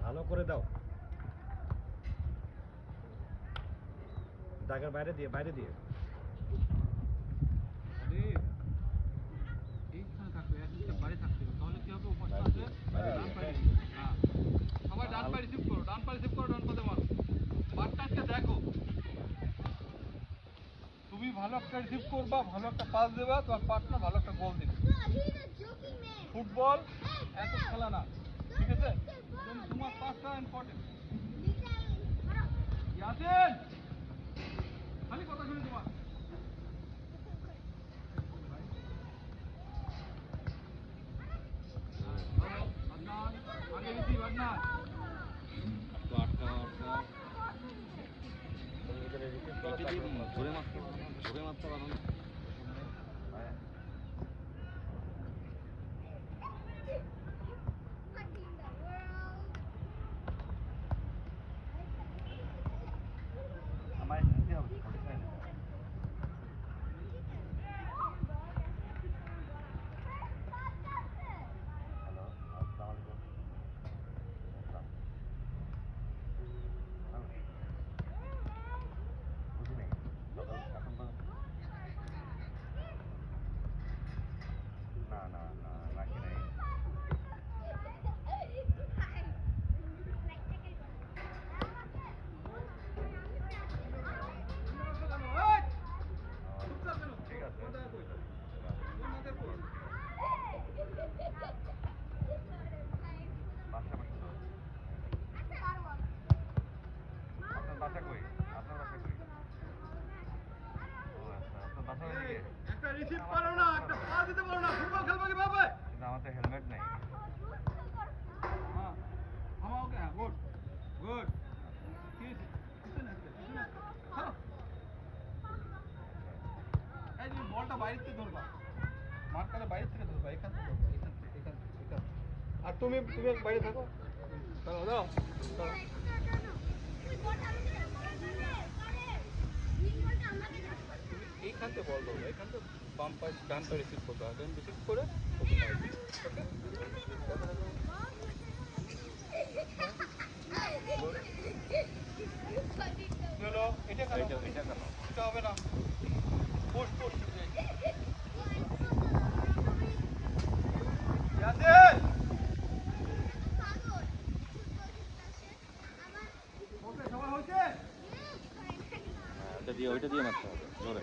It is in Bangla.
ভালো করে দাও। দাগের বাইরে দিয়ে আরে এইখানে থাকবে, একটা বাইরে থাকতে হবে, তাহলে কি হবে? ওপাশটা আছে ডান পায়ে। হ্যাঁ, সবাই ডান পায়ে রিসিভ করো, ডান পায়ে রিসিভ করো, ডান পাতে মারো। পাসটাকে দেখো, তুমি ভালো একটা রিসিভ করবা, ভালো একটা পাস দেবা, তোমার পার্টনার ভালো একটা গোল দিবে। ফুটবল এত খেলা না, ঠিক আছে? তোমার পাসটা ইম্পর্টেন্ট। ইয়াসিন, খালি কথা শুনি তোমার। আদনান, আগে রিসিভ আদনান। ধরে মারতে পারো না। আমার নিতে হবে একটা রিসিভ পারো না, একটা পাস দিতে পারো না, ফুটবল খেলবে কিভাবে? আমার তো হেলমেট নেই। হ্যাঁ, থামা ওকে। হ্যাঁ, গুড গুড। কি হয়েছে? পিছনে আসতে, পিছনে আসতে। ছাড়ো। এই তুমি বলটা বাইরে থেকে ধরবা, মাঠকালে বাইরে থেকে ধরবা, এখান থেকে ধরবা, এখান থেকে, এখান থেকে, এখান থেকে। আর তুমি তুমি বাইরে থাকো। দাও দাও দাও। এইখান থেকে বল ধরবা, এখান থেকে বাম পায়ে ডান পায়ে রিসিভ করবা, দেন রিসিভ করে ওকে পাই দিবে। ওকে, চলো এটা কেন? এটা কেন? এটা হবে না। পোস্ট পোস্ট ইয়াসিন, ওকে সবাই হয়েছে? ওইটা দিয়ে মারতে হবে জোরে।